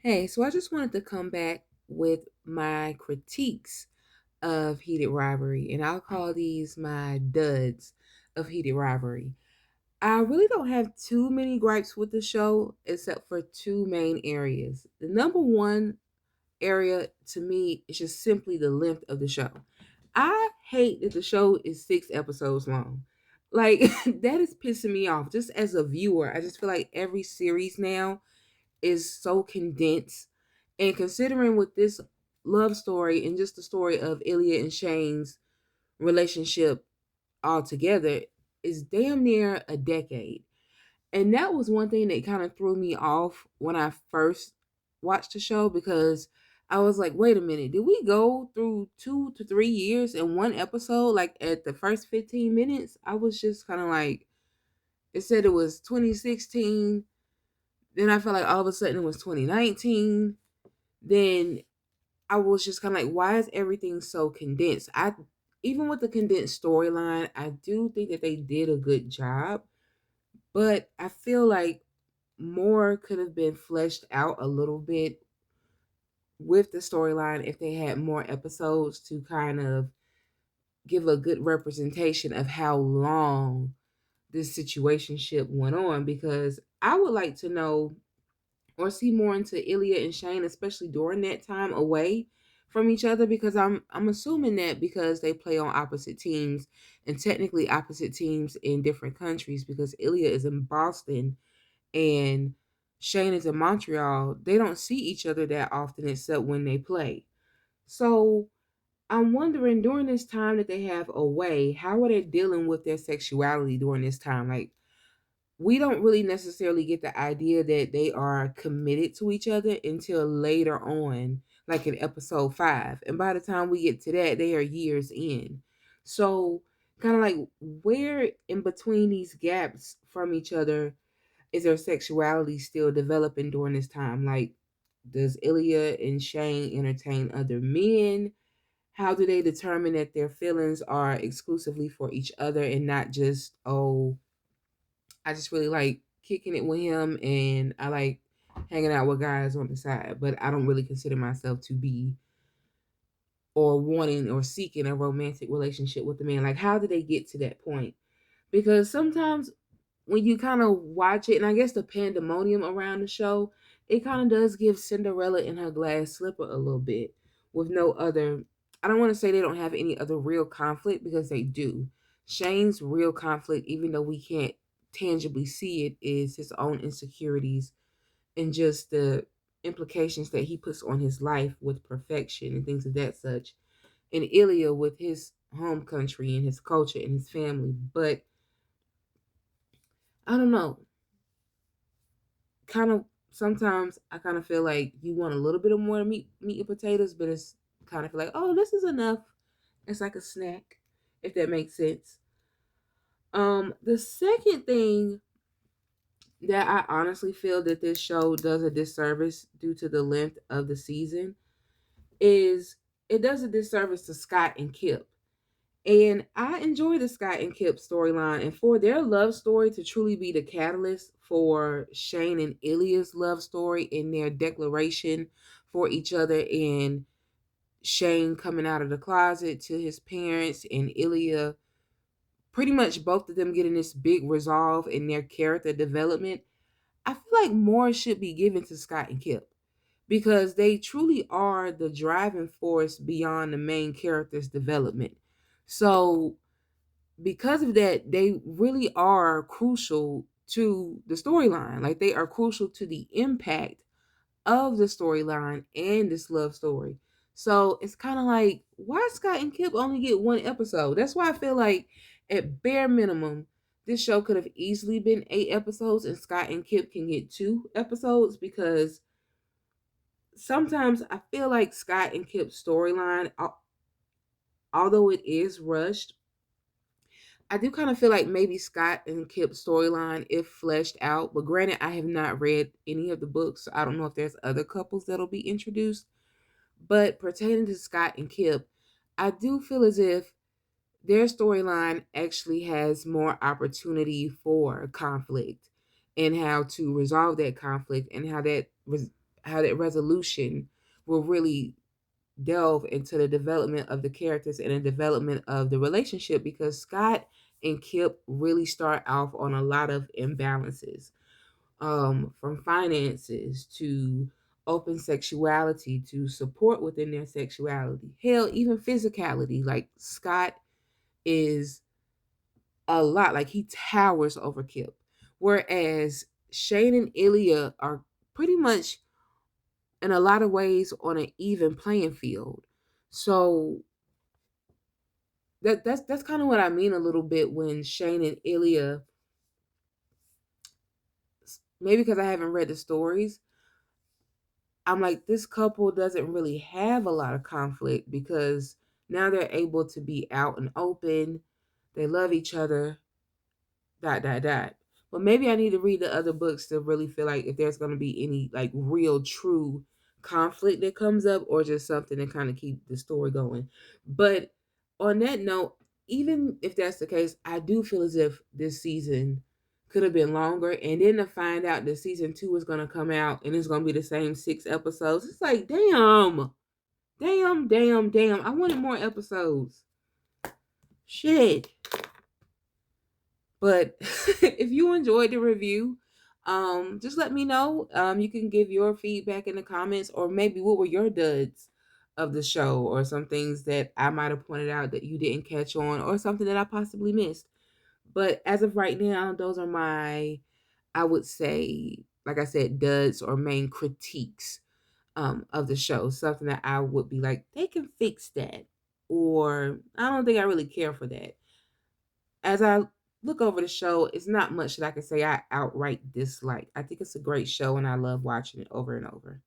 Hey, so I just wanted to come back with my critiques of Heated Rivalry, and I'll call these my duds of Heated Rivalry. I really don't have too many gripes with the show except for two main areas. The number one area to me is just simply the length of the show. I hate that the show is 6 episodes long. Like, that is pissing me off. Just as a viewer, I just feel like every series now is so condensed. And considering with this love story and just the story of Ilya and Shane's relationship altogether is damn near a decade. And that was one thing that kind of threw me off when I first watched the show because I was like, wait a minute, did we go through 2 to 3 years in one episode? Like at the first 15 minutes, I was just kind of like, it said it was 2016. Then I felt like all of a sudden it was 2019. Then I was just kind of like, why is everything so condensed? I even with the condensed storyline, I do think that they did a good job, but I feel like more could have been fleshed out a little bit with the storyline if they had more episodes to kind of give a good representation of how long this situationship went on because I would like to know or see more into Ilya and Shane, especially during that time away from each other, because I'm assuming that because they play on opposite teams and technically opposite teams in different countries, because Ilya is in Boston and Shane is in Montreal, they don't see each other that often except when they play. So I'm wondering during this time that they have away, how are they dealing with their sexuality during this time? Like we don't really necessarily get the idea that they are committed to each other until later on, like in episode 5. And by the time we get to that, they are years in. So, kind of like where in between these gaps from each other is their sexuality still developing during this time? Like, does Ilya and Shane entertain other men? How do they determine that their feelings are exclusively for each other and not just, oh, I just really like kicking it with him and I like hanging out with guys on the side, but I don't really consider myself to be or wanting or seeking a romantic relationship with a man. Like, how did they get to that point? Because sometimes when you kind of watch it, and I guess the pandemonium around the show, it kind of does give Cinderella in her glass slipper a little bit with no other. I don't want to say they don't have any other real conflict because they do. Shane's real conflict, even though we can't tangibly see it, is his own insecurities and just the implications that he puts on his life with perfection and things of that such. And Ilya with his home country and his culture and his family. But I don't know, kind of sometimes I kind of feel like you want a little bit of more meat and potatoes, but it's kind of like, oh, this is enough. It's like a snack, if that makes sense. The second thing that I honestly feel that this show does a disservice due to the length of the season is it does a disservice to Scott and Kip. And I enjoy the Scott and Kip storyline. And for their love story to truly be the catalyst for Shane and Ilya's love story in their declaration for each other, and Shane coming out of the closet to his parents and Ilya, pretty much both of them getting this big resolve in their character development, I feel like more should be given to Scott and Kip because they truly are the driving force beyond the main character's development. So because of that, they really are crucial to the storyline. Like they are crucial to the impact of the storyline and this love story. So it's kind of like, why Scott and Kip only get one episode? That's why I feel like, at bare minimum, this show could have easily been 8 episodes and Scott and Kip can get 2 episodes because sometimes I feel like Scott and Kip's storyline, although it is rushed, I do kind of feel like maybe Scott and Kip's storyline, if fleshed out, but granted, I have not read any of the books, so I don't know if there's other couples that'll be introduced. But pertaining to Scott and Kip, I do feel as if their storyline actually has more opportunity for conflict and how to resolve that conflict and how that resolution will really delve into the development of the characters and the development of the relationship, because Scott and Kip really start off on a lot of imbalances, from finances to open sexuality to support within their sexuality. Hell, even physicality. Like Scott is a lot, like he towers over Kip. Whereas Shane and Ilya are pretty much in a lot of ways on an even playing field. So that's kind of what I mean a little bit when Shane and Ilya, maybe because I haven't read the stories, I'm like, this couple doesn't really have a lot of conflict because now they're able to be out and open. They love each other, dot dot dot. But maybe I need to read the other books to really feel like if there's going to be any like real true conflict that comes up, or just something to kind of keep the story going. But on that note, even if that's the case, I do feel as if this season could have been longer, and then to find out that season 2 is going to come out and it's going to be the same 6 episodes, it's like, damn, damn, damn, damn, I wanted more episodes. Shit. But if you enjoyed the review, just let me know. You can give your feedback in the comments, or maybe what were your duds of the show, or some things that I might have pointed out that you didn't catch on, or something that I possibly missed. But as of right now, those are my, I would say, like I said, duds or main critiques of the show. Something that I would be like, they can fix that, or I don't think I really care for that. As I look over the show, it's not much that I can say I outright dislike. I think it's a great show and I love watching it over and over.